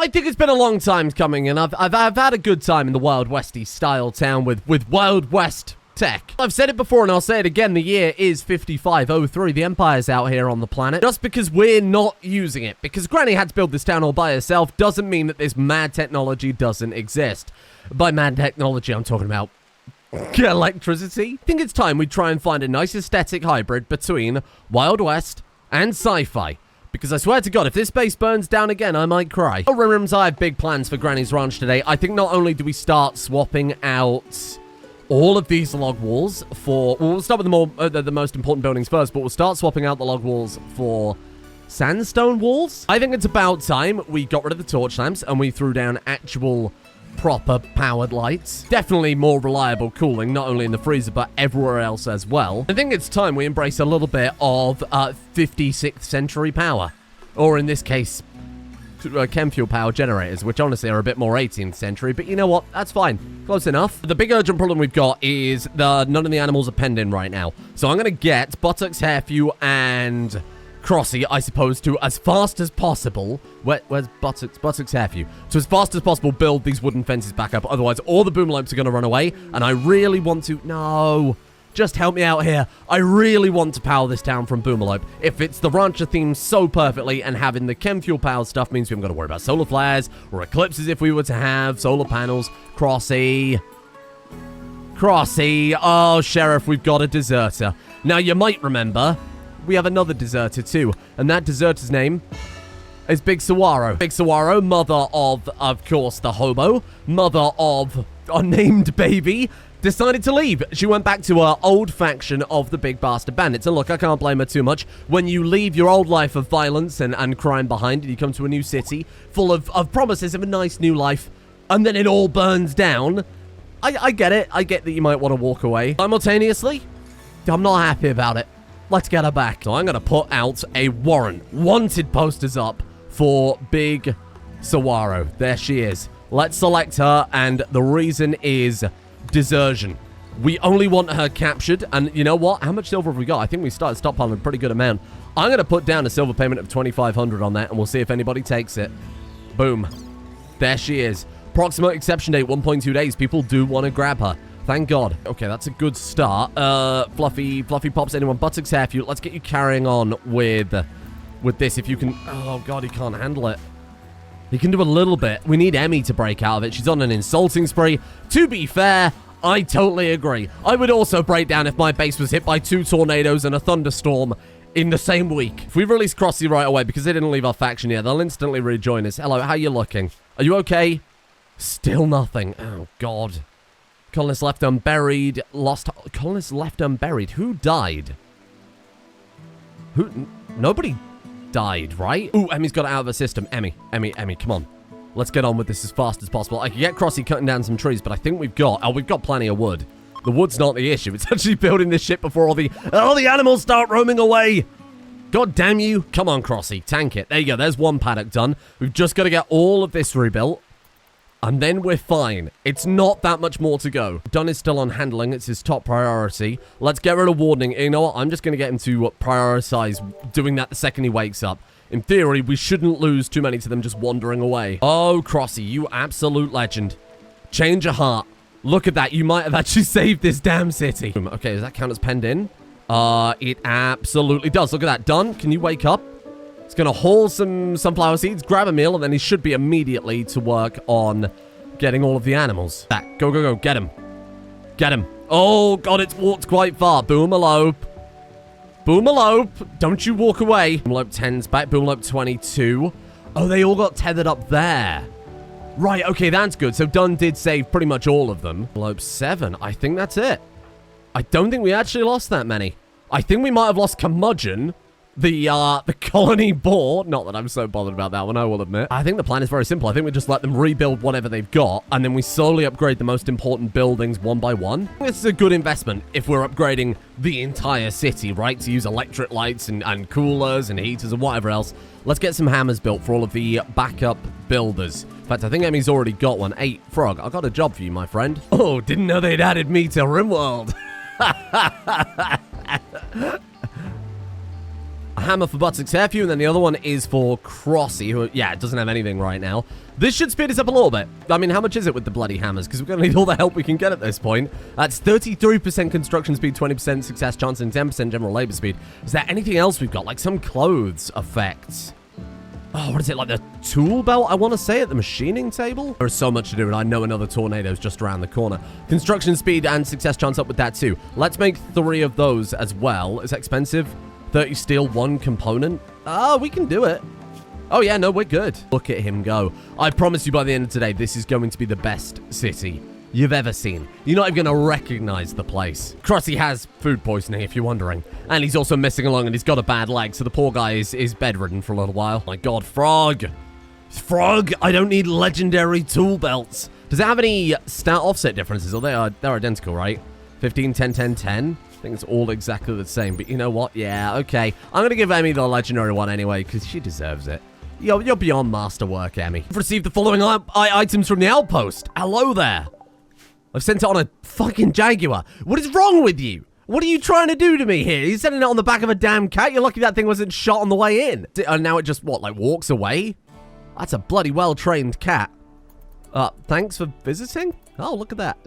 I think it's been a long time coming, and I've had a good time in the Wild Westy style town with Wild West tech. I've said it before and I'll say it again, the year is 5503. The Empire's out here on the planet. Just because we're not using it, because Granny had to build this town all by herself, doesn't mean that this mad technology doesn't exist. By mad technology, I'm talking about electricity. I think it's time we try and find a nice aesthetic hybrid between Wild West and sci-fi. Because I swear to God, if this base burns down again, I might cry. Oh, Rims, I have big plans for Granny's Ranch today. I think not only do we start swapping out all of these log walls for... Well, we'll start with the most important buildings first, but we'll start swapping out the log walls for sandstone walls. I think it's about time we got rid of the torch lamps and we threw down actual proper powered lights. Definitely more reliable cooling, not only in the freezer, but everywhere else as well. I think it's time we embrace a little bit of 56th century power. Or in this case, Kenfield power generators, which honestly are a bit more 18th century, but you know what? That's fine. Close enough. The big urgent problem we've got is none of the animals are penned in right now. So I'm going to get Buttocks, Hairfew, and Crossy, I suppose, to as fast as possible. Where's Buttocks, Hairfew? To as fast as possible build these wooden fences back up. Otherwise, all the boomlopes are going to run away, and I really want to... No... Just help me out here. I really want to power this town from Boomerlope. If it's the Rancher theme so perfectly, and having the Kenfield power stuff means we haven't got to worry about solar flares or eclipses if we were to have solar panels. Crossy. Oh, Sheriff, we've got a deserter. Now, you might remember, we have another deserter too, and that deserter's name is Big Saguaro. Big Saguaro, mother of course, the Hobo, mother of unnamed baby, decided to leave. She went back to her old faction of the Big Bastard Bandits. And look, I can't blame her too much. When you leave your old life of violence and crime behind and you come to a new city full of promises of a nice new life, and then it all burns down, I get it. I get that you might want to walk away. Simultaneously, I'm not happy about it. Let's get her back. So I'm going to put out a warrant. Wanted posters up for Big Saguaro. There she is. Let's select her, and the reason is desertion. We only want her captured, and you know what? How much silver have we got? I think we started stockpiling a pretty good amount. I'm going to put down a silver payment of 2,500 on that, and we'll see if anybody takes it. Boom. There she is. Proximate exception date, 1.2 days. People do want to grab her. Thank God. Okay, that's a good start. Fluffy Pops, anyone? Buttocks, Hairfew. Let's get you carrying on with this if you can. Oh, God, he can't handle it. He can do a little bit. We need Emmy to break out of it. She's on an insulting spree. To be fair, I totally agree. I would also break down if my base was hit by 2 tornadoes and a thunderstorm in the same week. If we release Crossy right away, because they didn't leave our faction yet, they'll instantly rejoin us. Hello, how you looking? Are you okay? Still nothing. Oh, God. Colonist left unburied. Colonist left unburied. Who died? Nobody died, right? Ooh, Emmy's got it out of the system. Emmy, come on. Let's get on with this as fast as possible. I can get Crossy cutting down some trees, but I think we've got plenty of wood. The wood's not the issue. It's actually building this ship before all the animals start roaming away. God damn you. Come on, Crossy. Tank it. There you go. There's one paddock done. We've just got to get all of this rebuilt, and then we're fine. It's not that much more to go. Dunn is still on handling. It's his top priority. Let's get rid of Wardening. You know what? I'm just going to get him to prioritize doing that the second he wakes up. In theory, we shouldn't lose too many to them just wandering away. Oh, Crossy, you absolute legend. Change your heart. Look at that. You might have actually saved this damn city. Okay, does that count as penned in? It absolutely does. Look at that. Dunn, can you wake up? He's going to haul some sunflower seeds, grab a meal, and then he should be immediately to work on getting all of the animals. That. Go. Get him. Get him. Oh, God, it's walked quite far. Boomalope. Don't you walk away. Boomalope 10's back. Boomalope 22. Oh, they all got tethered up there. Right, okay, that's good. So Dunn did save pretty much all of them. Boomalope 7. I think that's it. I don't think we actually lost that many. I think we might have lost Curmudgeon, the colony boar. Not that I'm so bothered about that one, I will admit. I think the plan is very simple. I think we just let them rebuild whatever they've got, and then we slowly upgrade the most important buildings one by one. This is a good investment if we're upgrading the entire city, right? To use electric lights and coolers and heaters and whatever else. Let's get some hammers built for all of the backup builders. In fact, I think Emmy's already got one. Hey, Frog, I got a job for you, my friend. Oh, didn't know they'd added me to Rimworld. I hammer for Buttocks Hairfew, and then the other one is for Crossy, who, yeah, doesn't have anything right now. This should speed us up a little bit. I mean, how much is it with the bloody hammers? Because we're going to need all the help we can get at this point. That's 33% construction speed, 20% success chance, and 10% general labor speed. Is there anything else we've got? Like some clothes effects. Oh, what is it? Like the tool belt, I want to say, at the machining table? There's so much to do, and I know another tornado's just around the corner. Construction speed and success chance up with that, too. Let's make 3 of those as well. Is that expensive? 30 steel, 1 component? Oh, we can do it. Oh, yeah, no, we're good. Look at him go. I promise you by the end of today, this is going to be the best city you've ever seen. You're not even going to recognize the place. Crossy has food poisoning, if you're wondering. And he's also missing along, and he's got a bad leg, so the poor guy is bedridden for a little while. My God, Frog. Frog, I don't need legendary tool belts. Does it have any stat offset differences? Oh, they're identical, right? 15, 10, 10, 10. I think it's all exactly the same. But you know what? Yeah, okay. I'm going to give Emmy the legendary one anyway, because she deserves it. You're beyond masterwork, Emmy. I've received the following items from the Outpost. Hello there. I've sent it on a fucking Jaguar. What is wrong with you? What are you trying to do to me here? You're sending it on the back of a damn cat? You're lucky that thing wasn't shot on the way in. And now it just, what, like walks away? That's a bloody well-trained cat. Thanks for visiting? Oh, look at that.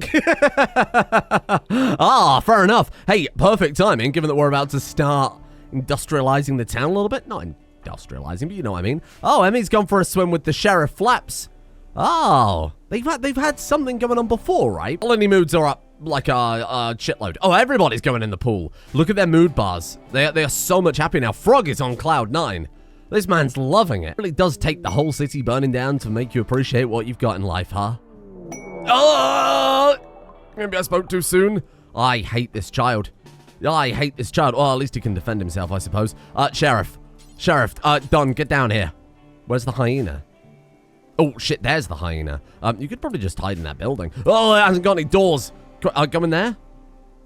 Ah, fair enough. Hey, perfect timing, given that we're about to start industrializing the town a little bit. Not industrializing, but you know what I mean. Oh, Emmy's gone for a swim with the Sheriff Flaps. Oh, they've had something going on before, right? Colony moods are up like a shitload. Oh, everybody's going in the pool. Look at their mood bars. They are so much happier now. Frog is on cloud 9. This man's loving it. It really does take the whole city burning down to make you appreciate what you've got in life, huh? Oh, maybe I spoke too soon. I hate this child. I hate this child. Well, at least he can defend himself, I suppose. Sheriff, Don, get down here. Where's the hyena? Oh, shit, there's the hyena. You could probably just hide in that building. Oh, it hasn't got any doors. Go in there.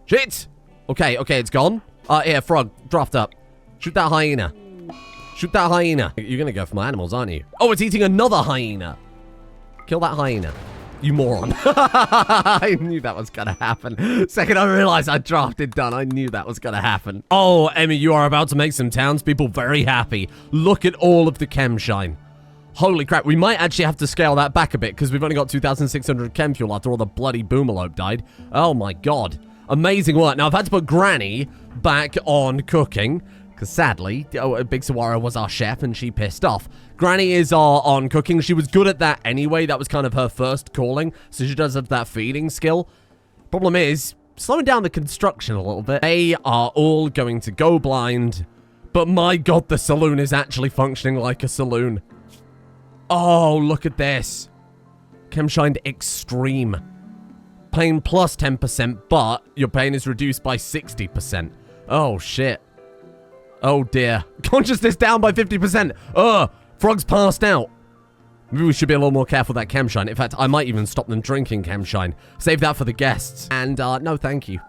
Shit. Okay, it's gone. Here, Frog, draft up. Shoot that hyena. Shoot that hyena. You're gonna go for my animals, aren't you? Oh, it's eating another hyena. Kill that hyena. You moron. I knew that was gonna happen. Second I realized I drafted done, I knew that was gonna happen. Oh, Emmy, you are about to make some townspeople very happy. Look at all of the chem shine. Holy crap, we might actually have to scale that back a bit because we've only got 2,600 chem fuel after all the bloody boomalope died. Oh my God. Amazing work. Now, I've had to put Granny back on cooking because sadly, Big Saguaro was our chef and she pissed off. Granny is on cooking. She was good at that anyway. That was kind of her first calling, so she does have that feeding skill. Problem is, slowing down the construction a little bit. They are all going to go blind, but my God, the saloon is actually functioning like a saloon. Oh, look at this. Chemshined Extreme. Pain plus 10%, but your pain is reduced by 60%. Oh, shit. Oh, dear. Consciousness down by 50%. Frog's passed out. Maybe we should be a little more careful with that Chemshine. In fact, I might even stop them drinking Chemshine. Save that for the guests. And, no, thank you.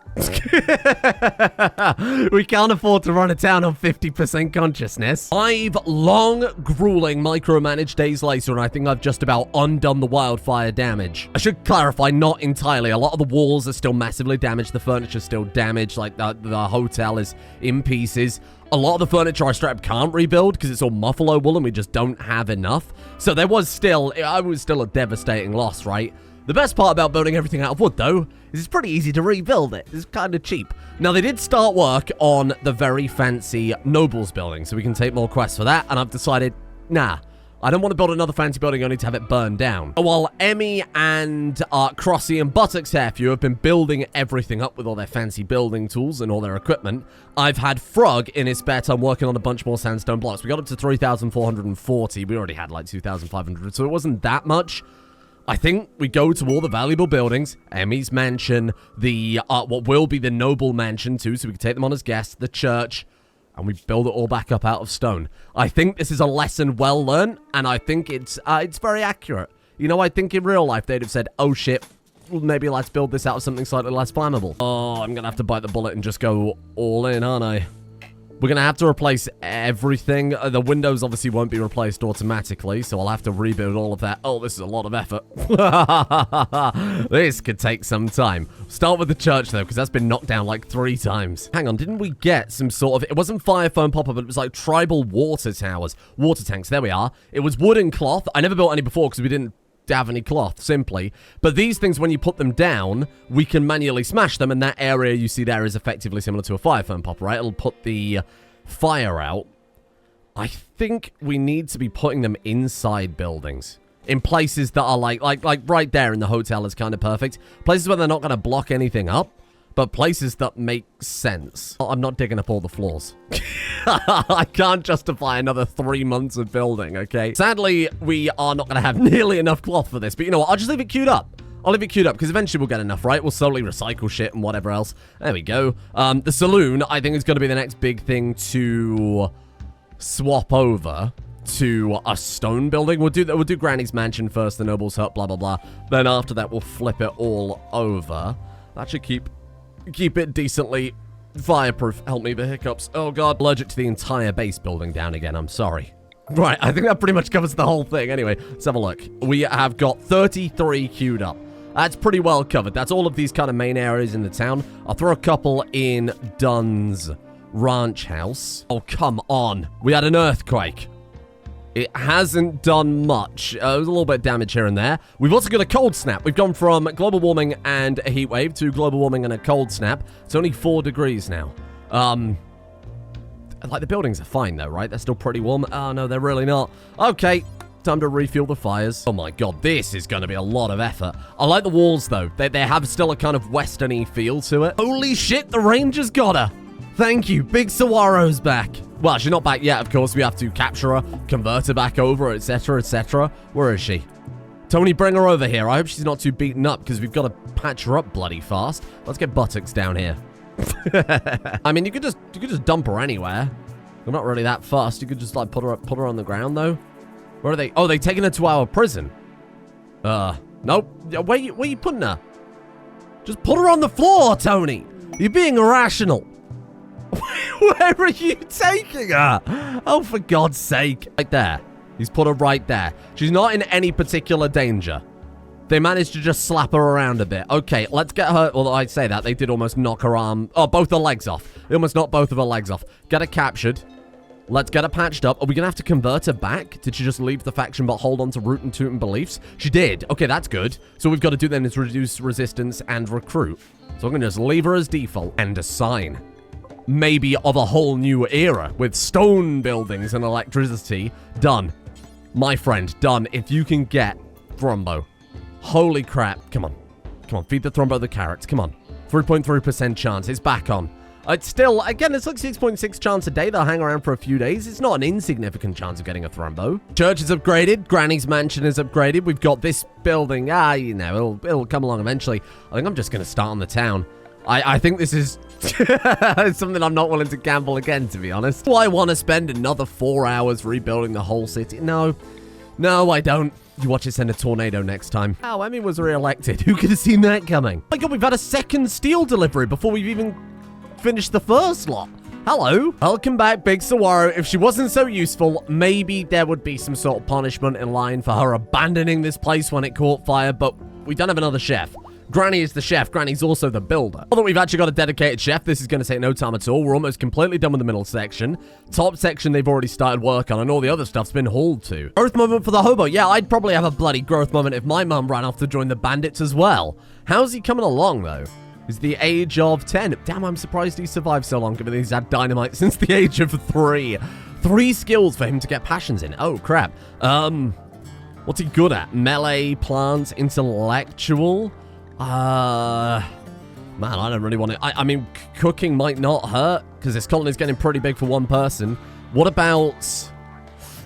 We can't afford to run a town on 50% consciousness. 5 long, grueling, micromanaged days later, and I think I've just about undone the wildfire damage. I should clarify, not entirely. A lot of the walls are still massively damaged. The furniture's still damaged. Like, the hotel is in pieces. A lot of the furniture I straight up can't rebuild because it's all buffalo wool and we just don't have enough. So I was still a devastating loss, right? The best part about building everything out of wood, though, is it's pretty easy to rebuild it. It's kind of cheap. Now, they did start work on the very fancy Nobles building, so we can take more quests for that, and I've decided, nah, I don't want to build another fancy building only to have it burned down. While Emmy and Crossy and Buttocks Hairfew have been building everything up with all their fancy building tools and all their equipment, I've had Frog in his spare time working on a bunch more sandstone blocks. We got up to 3,440. We already had like 2,500, so it wasn't that much. I think we go to all the valuable buildings, Emmy's mansion, the what will be the noble mansion too, so we can take them on as guests, the church, and we build it all back up out of stone. I think this is a lesson well learned, and I think it's very accurate. You know, I think in real life they'd have said, oh shit, maybe let's build this out of something slightly less flammable. Oh, I'm gonna have to bite the bullet and just go all in, aren't I? We're going to have to replace everything. The windows obviously won't be replaced automatically, so I'll have to rebuild all of that. Oh, this is a lot of effort. This could take some time. Start with the church, though, because that's been knocked down like 3 times. Hang on, didn't we get some sort of... It wasn't fire foam popper, but it was like tribal water towers. Water tanks, there we are. It was wood and cloth. I never built any before because we didn't have any cloth, simply. But these things, when you put them down, we can manually smash them, and that area you see there is effectively similar to a fire foam popper, right? It'll put the fire out. I think we need to be putting them inside buildings. In places that are like right there in the hotel is kind of perfect. Places where they're not going to block anything up, but places that make sense. I'm not digging up all the floors. I can't justify another 3 months of building, okay? Sadly, we are not going to have nearly enough cloth for this, but you know what? I'll just leave it queued up. I'll leave it queued up, because eventually we'll get enough, right? We'll slowly recycle shit and whatever else. There we go. The saloon, I think, is going to be the next big thing to swap over to a stone building. We'll do Granny's mansion first, the noble's hut, blah, blah, blah. Then after that, we'll flip it all over. That should keep it decently fireproof. Help me, the hiccups. Oh, God. Allergic to the entire base building down again. I'm sorry. Right, I think that pretty much covers the whole thing. Anyway, let's have a look. We have got 33 queued up. That's pretty well covered. That's all of these kind of main areas in the town. I'll throw a couple in Dunn's ranch house. Oh, come on. We had an earthquake. It hasn't done much. There's a little bit of damage here and there. We've also got a cold snap. We've gone from global warming and a heat wave to global warming and a cold snap. It's only 4 degrees now. Like, the buildings are fine, though, right? They're still pretty warm. Oh, no, they're really not. Okay, time to refuel the fires. Oh, my God, this is going to be a lot of effort. I like the walls, though. They have still a kind of western-y feel to it. Holy shit, the Rangers got her. Thank you. Big Saguaro's back. Well, she's not back yet, of course. We have to capture her, convert her back over, etc., etc. Where is she? Tony, bring her over here. I hope she's not too beaten up, because we've got to patch her up bloody fast. Let's get Buttocks down here. I mean, you could just dump her anywhere. We're not really that fast. You could just, like, put her on the ground, though. Where are they? Oh, they taking her to our prison. Nope. Where you putting her? Just put her on the floor, Tony. You're being irrational. Where are you taking her? Oh, for God's sake. Right there. He's put her right there. She's not in any particular danger. They managed to just slap her around a bit. Okay, let's get her... Although I say that, they did almost knock her arm... Oh, both her legs off. They almost knocked both of her legs off. Get her captured. Let's get her patched up. Are we going to have to convert her back? Did she just leave the faction but hold on to root and toot and beliefs? She did. Okay, that's good. So what we've got to do then is reduce resistance and recruit. So I'm going to just leave her as default and assign. Maybe of a whole new era with stone buildings and electricity. Done. My friend, done. If you can get Thrombo. Holy crap. Come on. Come on, feed the Thrombo the carrots. Come on. 3.3% chance. It's back on. It's still, again, it's like 6.6 chance a day. They'll hang around for a few days. It's not an insignificant chance of getting a Thrombo. Church is upgraded. Granny's mansion is upgraded. We've got this building. You know, it'll come along eventually. I think I'm just going to start on the town. I think this is something I'm not willing to gamble again, to be honest. Do I want to spend another 4 hours rebuilding the whole city? No. No, I don't. You watch it send a tornado next time. Wow, Emmy was re-elected. Who could have seen that coming? Oh my God, we've had a second steel delivery before we've even finished the first lot. Hello. Welcome back, Big Saguaro. If she wasn't so useful, maybe there would be some sort of punishment in line for her abandoning this place when it caught fire, but we don't have another chef. Granny is the chef. Granny's also the builder. Although we've actually got a dedicated chef, this is going to take no time at all. We're almost completely done with the middle section. Top section, they've already started work on, and all the other stuff's been hauled to. Growth moment for the hobo. Yeah, I'd probably have a bloody growth moment if my mum ran off to join the bandits as well. How's he coming along, though? He's the age of 10. Damn, I'm surprised he survived so long, given he's had dynamite since the age of 3. 3 skills for him to get passions in. Oh, crap. What's he good at? Melee, plants, intellectual... Man, I don't really want to... I mean, cooking might not hurt, because this colony's getting pretty big for one person. What about...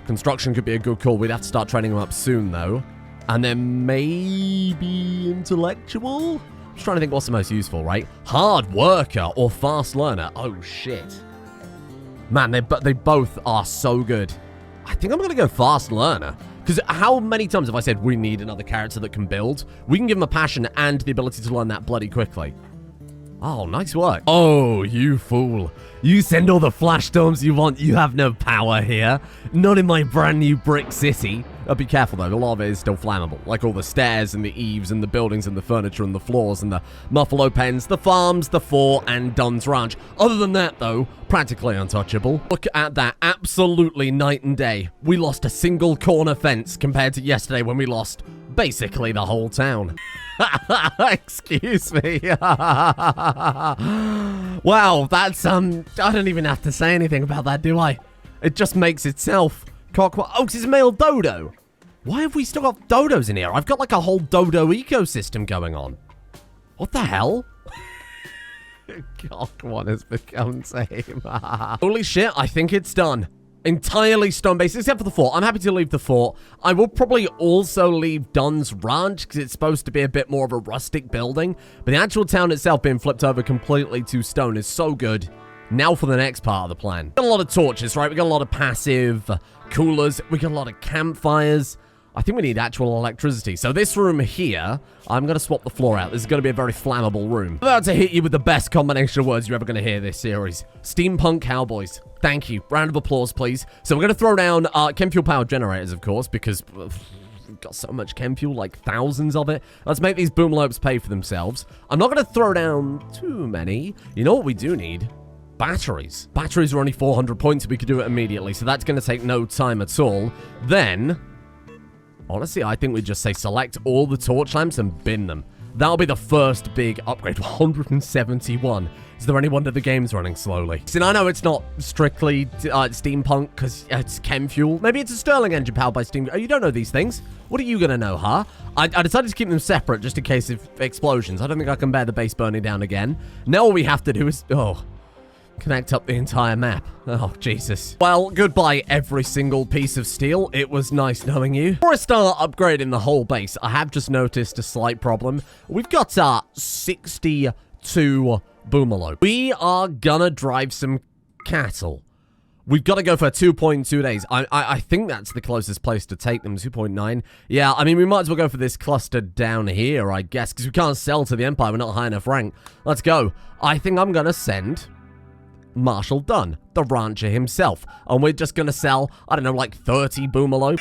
Construction could be a good call. We'd have to start training him up soon, though. And then maybe intellectual? I'm just trying to think what's the most useful, right? Hard worker or fast learner. Oh, shit. Man, they both are so good. I think I'm going to go fast learner. Because how many times have I said we need another character that can build? We can give him a passion and the ability to learn that bloody quickly. Oh, nice work. Oh, you fool. You send all the flash storms you want. You have no power here. Not in my brand new brick city. Be careful, though. A lot of it is still flammable. Like all the stairs and the eaves and the buildings and the furniture and the floors and the buffalo pens, the farms, the fort, and Dunn's Ranch. Other than that, though, practically untouchable. Look at that. Absolutely night and day. We lost a single corner fence compared to yesterday when we lost basically the whole town. Excuse me. Wow, that's, I don't even have to say anything about that, do I? It just makes itself. Oh, because it's a male dodo. Why have we still got dodos in here? I've got like a whole dodo ecosystem going on. What the hell? God, what has become tame? Holy shit, I think it's done. Entirely stone-based, except for the fort. I'm happy to leave the fort. I will probably also leave Dunn's Ranch, because it's supposed to be a bit more of a rustic building. But the actual town itself being flipped over completely to stone is so good. Now for the next part of the plan. We got a lot of torches, right? We got a lot of passive coolers. We got a lot of campfires. I think we need actual electricity. So this room here, I'm going to swap the floor out. This is going to be a very flammable room. I'm about to hit you with the best combination of words you're ever going to hear this series. Steampunk Cowboys. Thank you. Round of applause, please. So we're going to throw down Kenfield power generators, of course, because we've got so much Kenfield, like thousands of it. Let's make these boomalopes pay for themselves. I'm not going to throw down too many. You know what we do need? Batteries. Batteries are only 400 points. We could do it immediately, so that's going to take no time at all. Then, honestly, I think we just say select all the torch lamps and bin them. That'll be the first big upgrade. 171. Is there any wonder the game's running slowly? See, I know it's not strictly steampunk because it's chem fuel. Maybe it's a Stirling engine powered by steam. Oh, you don't know these things. What are you going to know, huh? I decided to keep them separate just in case of explosions. I don't think I can bear the base burning down again. Now all we have to do is... connect up the entire map. Oh, Jesus. Well, goodbye, every single piece of steel. It was nice knowing you. Before I start upgrading the whole base, I have just noticed a slight problem. We've got 62 boomalopes. We are gonna drive some cattle. We've got to go for 2.2 days. I think that's the closest place to take them, 2.9. Yeah, I mean, we might as well go for this cluster down here, I guess, because we can't sell to the Empire. We're not high enough rank. Let's go. I think I'm gonna send Marshal Dunn, the rancher himself. And we're just going to sell, I don't know, like 30 boomalopes.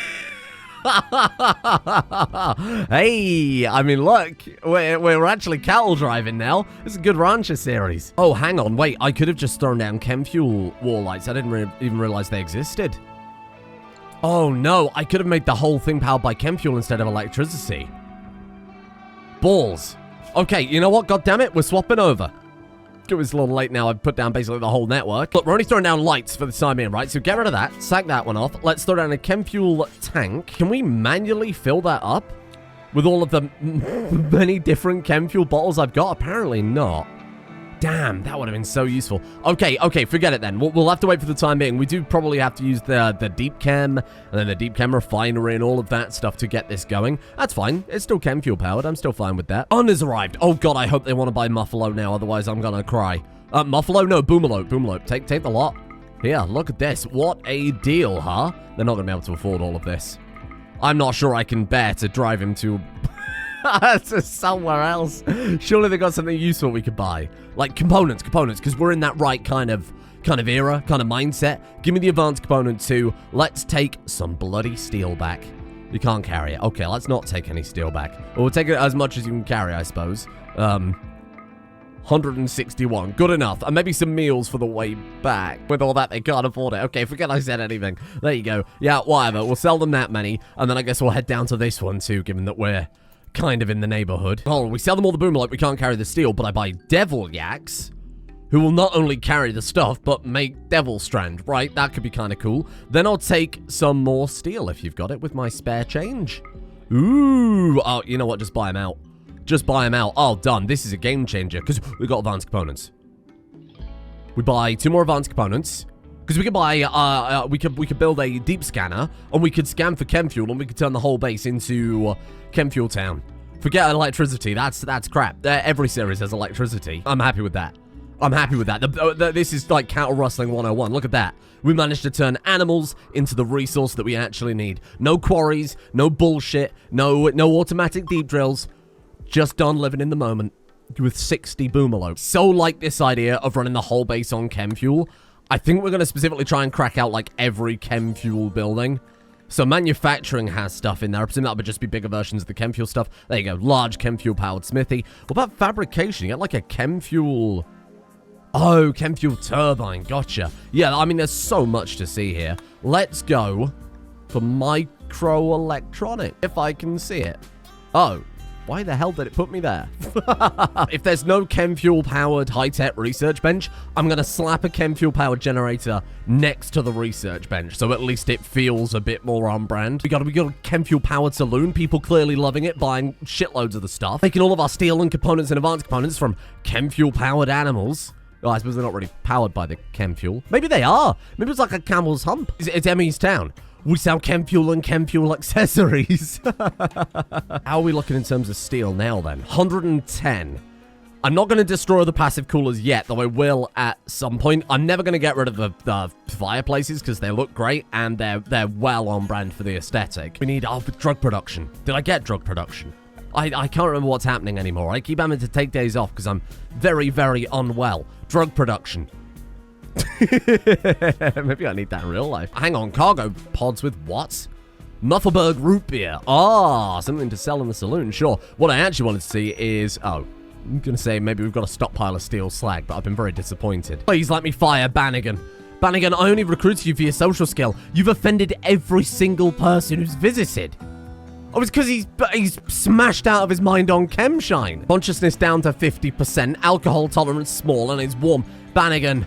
Hey, I mean, look, we're actually cattle driving now. This is a good rancher series. Oh, hang on, wait, I could have just thrown down chem fuel wall lights. I didn't even realize they existed. Oh, no, I could have made the whole thing powered by chem fuel instead of electricity. Balls. Okay, you know what, God damn it, we're swapping over. It was a little late now. I've put down basically the whole network. Look, we're only throwing down lights for the time being, right? So get rid of that. Sack that one off. Let's throw down a chem fuel tank. Can we manually fill that up with all of the many different chem fuel bottles I've got? Apparently not. Damn, that would have been so useful. Okay, forget it then. We'll have to wait for the time being. We do probably have to use the deep chem and then the deep chem refinery and all of that stuff to get this going. That's fine. It's still chem fuel powered. I'm still fine with that. On has arrived. Oh god, I hope they want to buy Muffalo now, otherwise I'm gonna cry. Muffalo? No, Boomalope. Boomalope. Take the lot. Here, look at this. What a deal, huh? They're not gonna be able to afford all of this. I'm not sure I can bear to drive him to... to somewhere else. Surely they got something useful we could buy. Like components, because we're in that right kind of era, kind of mindset. Give me the advanced component too. Let's take some bloody steel back. You can't carry it. Okay, let's not take any steel back. Or we'll take it as much as you can carry, I suppose. 161. Good enough. And maybe some meals for the way back. With all that, they can't afford it. Okay, forget I said anything. There you go. Yeah, whatever. We'll sell them that many. And then I guess we'll head down to this one too, given that we're kind of in the neighborhood. Oh, we sell them all the boomer like we can't carry the steel, but I buy devil yaks, who will not only carry the stuff, but make devil strand, right? That could be kind of cool. Then I'll take some more steel, if you've got it, with my spare change. Ooh. Oh, you know what? Just buy them out. Just buy them out. Oh, done. This is a game changer, because we've got advanced components. We buy 2 more advanced components. Because we could buy, we could build a deep scanner, and we could scan for chem fuel, and we could turn the whole base into Kenfield Town. Forget electricity. That's crap. Every series has electricity. I'm happy with that. I'm happy with that. This is like cattle rustling 101. Look at that. We managed to turn animals into the resource that we actually need. No quarries, no bullshit, no automatic deep drills. Just done living in the moment. with 60 boomerlope. So like this idea of running the whole base on chem fuel. I think we're going to specifically try and crack out like every chem fuel building. So manufacturing has stuff in there. I presume that would just be bigger versions of the chem fuel stuff. There you go. Large chem fuel powered smithy. What about fabrication? You get like a chem fuel... Oh, chem fuel turbine. Gotcha. Yeah, I mean, there's so much to see here. Let's go for microelectronic, if I can see it. Oh, why the hell did it put me there? If there's no chem fuel powered high-tech research bench, I'm going to slap a chem fuel powered generator next to the research bench, so at least it feels a bit more on brand. We got a chem fuel powered saloon, people clearly loving it, buying shitloads of the stuff. Making all of our steel and components and advanced components from chem fuel powered animals. Oh, I suppose they're not really powered by the chem fuel. Maybe they are. Maybe it's like a camel's hump. It's Emmy's Town. We sell chem fuel and chem fuel accessories. How are we looking in terms of steel now, then? 110. I'm not going to destroy the passive coolers yet, though I will at some point. I'm never going to get rid of the fireplaces because they look great and they're well on brand for the aesthetic. We need drug production. Did I get drug production? I can't remember what's happening anymore. I keep having to take days off because I'm very, very unwell. Drug production. Maybe I need that in real life. Hang on, cargo pods with what? Muffleberg root beer. Ah, something to sell in the saloon, sure. What I actually wanted to see is... Oh, I'm going to say maybe we've got a stockpile of steel slag, but I've been very disappointed. Please let me fire Banagannnigan. Banagannnigan, I only recruited you for your social skill. You've offended every single person who's visited. Oh, it's because he's smashed out of his mind on chemshine. Consciousness down to 50%, alcohol tolerance small, and it's warm. Banagannnigan,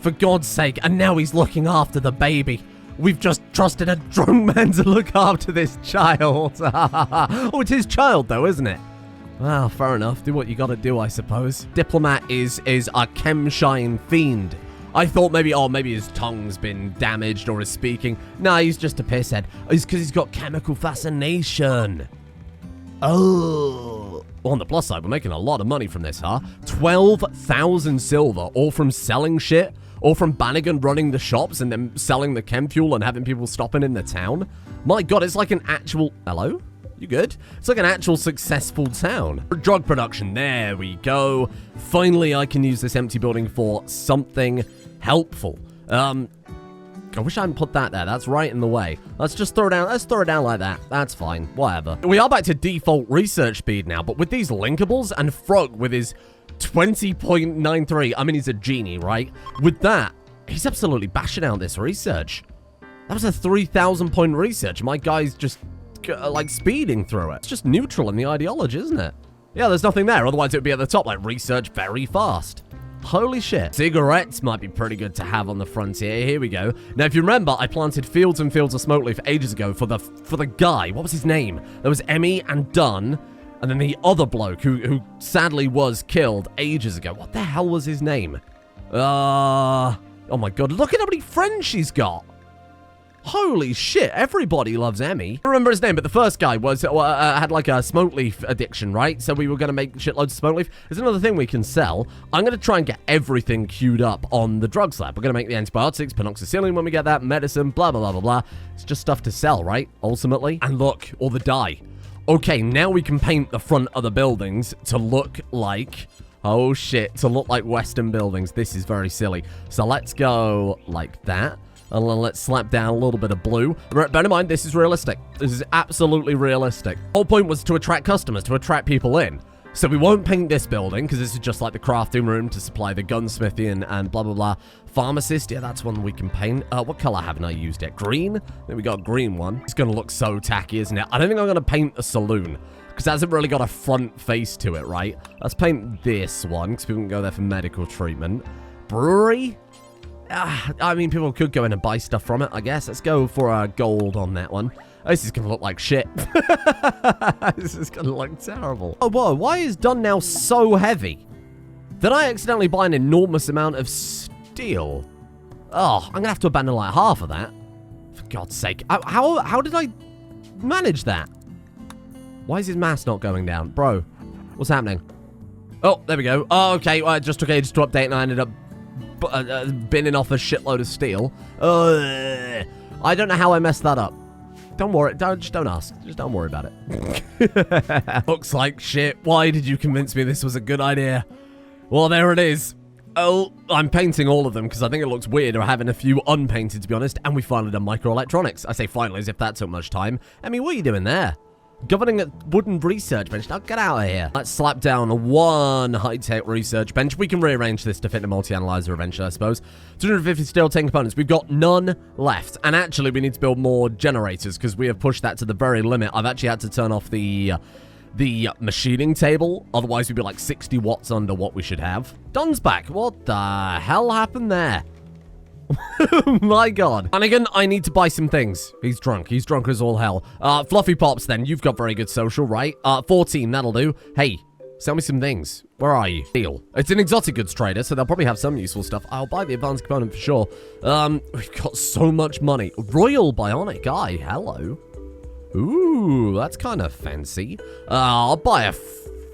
for God's sake, and now he's looking after the baby. We've just trusted a drunk man to look after this child. Oh, it's his child, though, isn't it? Well, fair enough. Do what you gotta do, I suppose. Diplomat is a chemshine fiend. I thought maybe his tongue's been damaged or is speaking. Nah, he's just a pisshead. It's because he's got chemical fascination. Oh. Well, on the plus side, we're making a lot of money from this, huh? 12,000 silver, all from selling shit, or from Banagannnigan running the shops and then selling the chem fuel and having people stopping in the town. My God, it's like an actual... Hello? You good? It's like an actual successful town. Drug production, there we go. Finally, I can use this empty building for something helpful. I wish I hadn't put that there. That's right in the way. Let's just throw it down. Let's throw it down like that. That's fine. Whatever. We are back to default research speed now, but with these linkables and Frog with his 20.93. I mean, he's a genie, right? With that, he's absolutely bashing out this research. That was a 3,000 point research. My guy's just... like speeding through it. It's just neutral in the ideology, isn't it? Yeah, there's nothing there. Otherwise, it would be at the top, like research very fast. Holy shit. Cigarettes might be pretty good to have on the frontier. Here we go. Now, if you remember, I planted fields and fields of smoke leaf ages ago for the guy. What was his name? There was Emmy and Dunn, and then the other bloke who sadly was killed ages ago. What the hell was his name? Oh my God. Look at how many friends she's got. Holy shit, everybody loves Emmy. I don't remember his name, but the first guy was had like a smoke leaf addiction, right? So we were going to make shitloads of smoke leaf. There's another thing we can sell. I'm going to try and get everything queued up on the drugs lab. We're going to make the antibiotics, penoxycyllin when we get that, medicine, blah, blah, blah, blah, blah. It's just stuff to sell, right? Ultimately. And look, all the dye. Okay, now we can paint the front of the buildings to look like... Oh shit, to look like Western buildings. This is very silly. So let's go like that. And then let's slap down a little bit of blue. Bear in mind, this is realistic. This is absolutely realistic. The whole point was to attract customers, to attract people in. So we won't paint this building, because this is just like the crafting room to supply the gunsmithy and blah, blah, blah. Pharmacist, yeah, that's one we can paint. What color haven't I used yet? Green? Then we got a green one. It's going to look so tacky, isn't it? I don't think I'm going to paint a saloon, because it hasn't really got a front face to it, right? Let's paint this one, because people can go there for medical treatment. Brewery? I mean, people could go in and buy stuff from it, I guess. Let's go for gold on that one. This is going to look like shit. This is going to look terrible. Oh, whoa. Why is Dunn now so heavy? Did I accidentally buy an enormous amount of steel? Oh, I'm going to have to abandon like half of that. For God's sake. How did I manage that? Why is his mass not going down? Bro, what's happening? Oh, there we go. Oh, okay. Well, it just took ages to update and I ended up binning off a shitload of steel. I don't know how I messed that up. Don't worry. Just don't ask. Just don't worry about it. Looks like shit. Why did you convince me this was a good idea? Well, there it is. Oh, I'm painting all of them because I think it looks weird or having a few unpainted, to be honest. And we finally done microelectronics. I say finally as if that took much time. I mean, what are you doing there? Governing a wooden research bench. Now get out of here. Let's slap down one high-tech research bench. We can rearrange this to fit the multi-analyzer eventually, I suppose. 250 steel 10 components. We've got none left. And actually, we need to build more generators because we have pushed that to the very limit. I've actually had to turn off the machining table. Otherwise, we'd be like 60 watts under what we should have. Don's back. What the hell happened there? My god. Banagannnigan, I need to buy some things. He's drunk. He's drunk as all hell. Fluffy Pops, then. You've got very good social, right? 14, that'll do. Hey, sell me some things. Where are you? Deal. It's an exotic goods trader, so they'll probably have some useful stuff. I'll buy the advanced component for sure. We've got so much money. Royal Bionic Eye. Hello. Ooh, that's kind of fancy. I'll buy a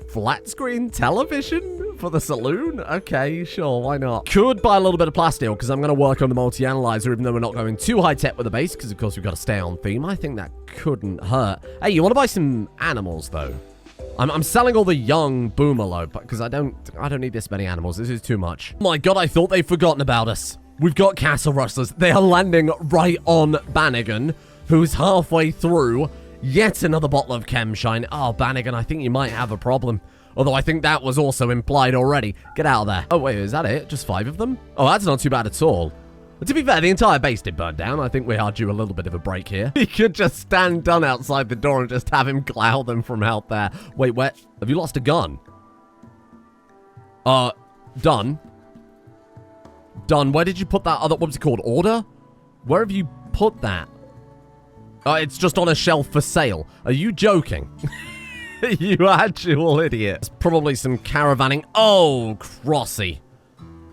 flat screen television for the saloon? Okay, sure, why not? Could buy a little bit of plasteel because I'm going to work on the multi-analyzer even though we're not going too high-tech with the base because, of course, we've got to stay on theme. I think that couldn't hurt. Hey, you want to buy some animals, though? I'm selling all the young boomerlo because I don't need this many animals. This is too much. Oh my god, I thought they'd forgotten about us. We've got castle rustlers. They are landing right on Banagannnigan, who's halfway through yet another bottle of Chemshine. Oh, Banagannnigan, I think you might have a problem. Although I think that was also implied already. Get out of there. Oh, wait, is that it? Just 5 of them? Oh, that's not too bad at all. But to be fair, the entire base did burn down. I think we are due a little bit of a break here. We could just stand Done outside the door and just have him glow them from out there. Wait, where? Have you lost a gun? Done. Done. Where did you put that other, what was it called? Order? Where have you put that? It's just on a shelf for sale. Are you joking? You actual idiot. It's probably some caravanning. Oh, Crossy.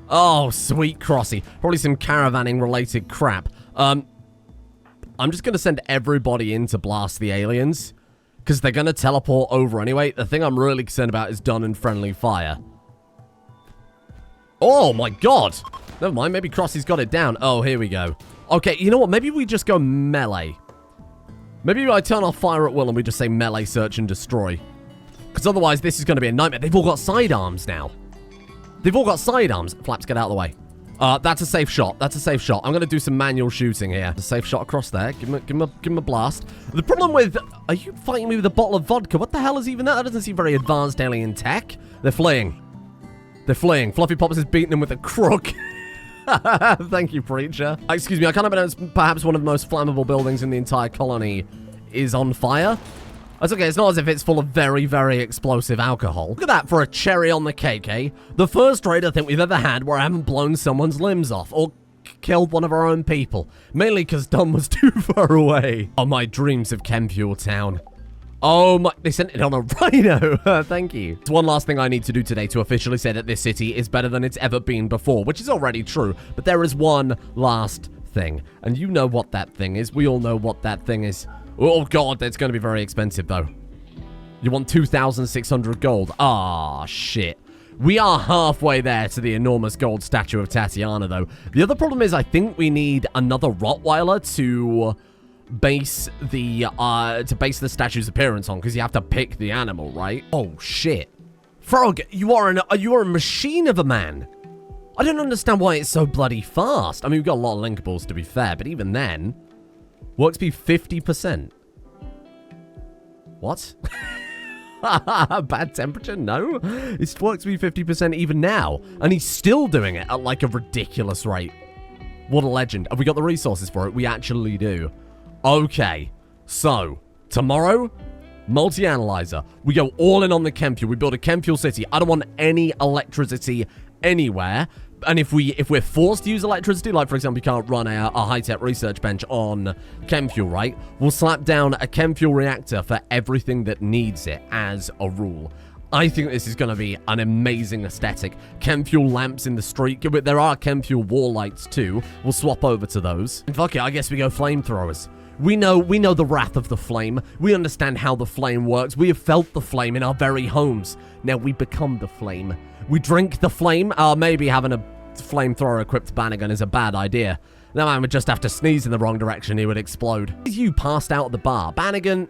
Oh, sweet Crossy. Probably some caravanning related crap. I'm just going to send everybody in to blast the aliens. Because they're going to teleport over anyway. The thing I'm really concerned about is Done and friendly fire. Oh my god. Never mind, maybe Crossy's got it down. Oh, here we go. Okay, you know what? Maybe we just go melee. Maybe I turn off fire at will and we just say melee, search, and destroy. Because otherwise, this is going to be a nightmare. They've all got sidearms now. They've all got sidearms. Flaps, get out of the way. That's a safe shot. That's a safe shot. I'm going to do some manual shooting here. A safe shot across there. Give him a blast. The problem with... Are you fighting me with a bottle of vodka? What the hell is even that? That doesn't seem very advanced alien tech. They're fleeing. They're fleeing. Fluffy Pops is beating them with a crook. Thank you, Preacher. Excuse me, I can't imagine perhaps one of the most flammable buildings in the entire colony is on fire. That's okay, it's not as if it's full of very, very explosive alcohol. Look at that for a cherry on the cake, eh? The first raid I think we've ever had where I haven't blown someone's limbs off or killed one of our own people. Mainly because Done was too far away. Oh, my dreams of Kenfield Town. Oh my, they sent it on a rhino. Thank you. It's one last thing I need to do today to officially say that this city is better than it's ever been before, which is already true. But there is one last thing. And you know what that thing is. We all know what that thing is. Oh god, it's going to be very expensive though. You want 2,600 gold. Ah, shit. We are halfway there to the enormous gold statue of Tatiana though. The other problem is I think we need another Rottweiler to base the statue's appearance on, because you have to pick the animal, right? Oh shit. Frog, you are a machine of a man. I don't understand why it's so bloody fast. I mean, we've got a lot of linkables to be fair, but even then, works be 50%. What? Bad temperature? No. It works be 50% even now, and he's still doing it at like a ridiculous rate. What a legend. Have we got the resources for it? We actually do. Okay, so, tomorrow, multi-analyzer. We go all in on the Kenfield. We build a Kenfield city. I don't want any electricity anywhere. And if we're forced to use electricity, like, for example, you can't run a high-tech research bench on Kenfield, right? We'll slap down a Kenfield reactor for everything that needs it, as a rule. I think this is going to be an amazing aesthetic. Kenfield lamps in the street. There are Kenfield wall lights, too. We'll swap over to those. And fuck it, I guess we go flamethrowers. We know the wrath of the flame. We understand how the flame works. We have felt the flame in our very homes. Now we become the flame. We drink the flame. Maybe having a flamethrower equipped Banagannnigan is a bad idea. That man would just have to sneeze in the wrong direction, he would explode. You passed out at the bar. Banagannnigan...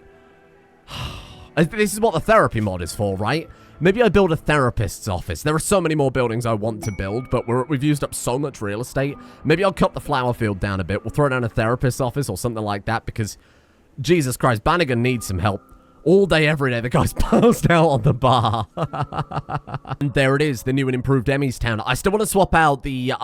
This is what the therapy mod is for, right? Maybe I build a therapist's office. There are so many more buildings I want to build, but we've used up so much real estate. Maybe I'll cut the flower field down a bit. We'll throw down a therapist's office or something like that, because... Jesus Christ, Banagannnigan needs some help. All day, every day, the guy's passed out on the bar. And there it is, the new and improved Emmy's Town. I still want to swap out the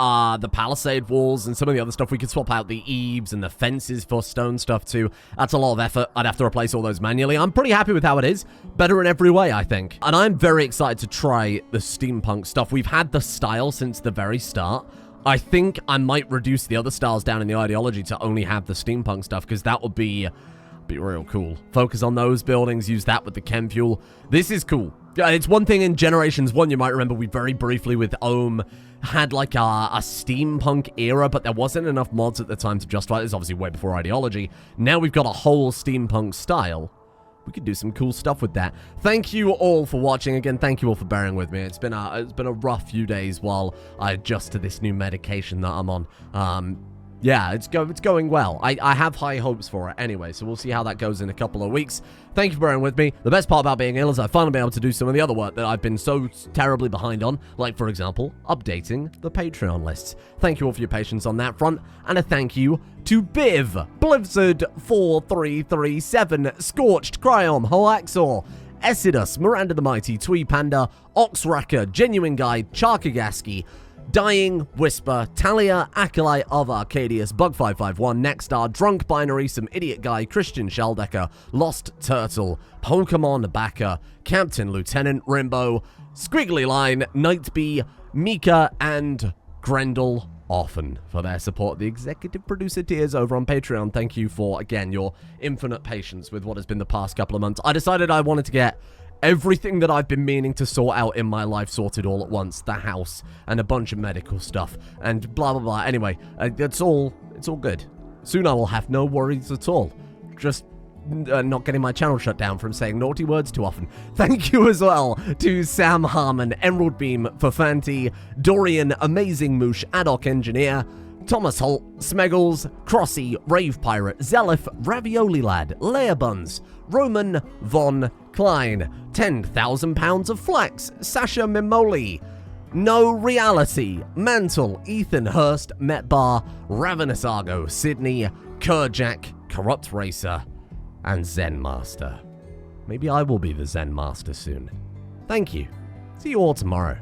palisade walls and some of the other stuff. We could swap out the eaves and the fences for stone stuff too. That's a lot of effort. I'd have to replace all those manually. I'm pretty happy with how it is. Better in every way, I think. And I'm very excited to try the steampunk stuff. We've had the style since the very start. I think I might reduce the other styles down in the ideology to only have the steampunk stuff, because that would be real cool. Focus on those buildings, use that with the chem fuel. This is cool. It's one thing in Generations 1, you might remember we very briefly with Ohm had like a steampunk era, but there wasn't enough mods at the time to justify it. This is obviously way before ideology. Now we've got a whole steampunk style. We could do some cool stuff with that. Thank you all for watching. Again, thank you all for bearing with me. It's been a rough few days while I adjust to this new medication that I'm on. Yeah, it's going well. I have high hopes for it anyway, so we'll see how that goes in a couple of weeks. Thank you for bearing with me. The best part about being ill is I've finally been able to do some of the other work that I've been so terribly behind on, like, for example, updating the Patreon lists. Thank you all for your patience on that front, and a thank you to Biv, Blizzard4337, Scorched, Cryom, Hoaxor, Essidus, Miranda the Mighty, Twee Panda, Oxracker, Genuine Guide, Charkagaski, Dying, Whisper, Talia, Acolyte of Arcadius, Bug551, Nexstar, Drunk Binary, Some Idiot Guy, Christian Sheldecker, Lost Turtle, Pokemon Backer, Captain Lieutenant Rimbo, Squiggly Line, Nightbee, Mika, and Grendel Orphan for their support. The executive producer tiers over on Patreon. Thank you for, again, your infinite patience with what has been the past couple of months. I decided I wanted to get everything that I've been meaning to sort out in my life sorted all at once. The house and a bunch of medical stuff and blah, blah, blah. Anyway, it's all good. Soon I will have no worries at all. Just not getting my channel shut down from saying naughty words too often. Thank you as well to Sam Harmon, Emerald Beam, Fafanti, Dorian, Amazing Moosh, Addoc Engineer, Thomas Holt, Smeggles, Crossy, Rave Pirate, Zelif, Ravioli Lad, Leia Buns, Roman Von Klein, 10,000 pounds of flax, Sasha Mimoli, No Reality, Mantle, Ethan Hurst, Metbar, Ravenous Argo, Sydney, Kerjack, Corrupt Racer, and Zen Master. Maybe I will be the Zen Master soon. Thank you. See you all tomorrow.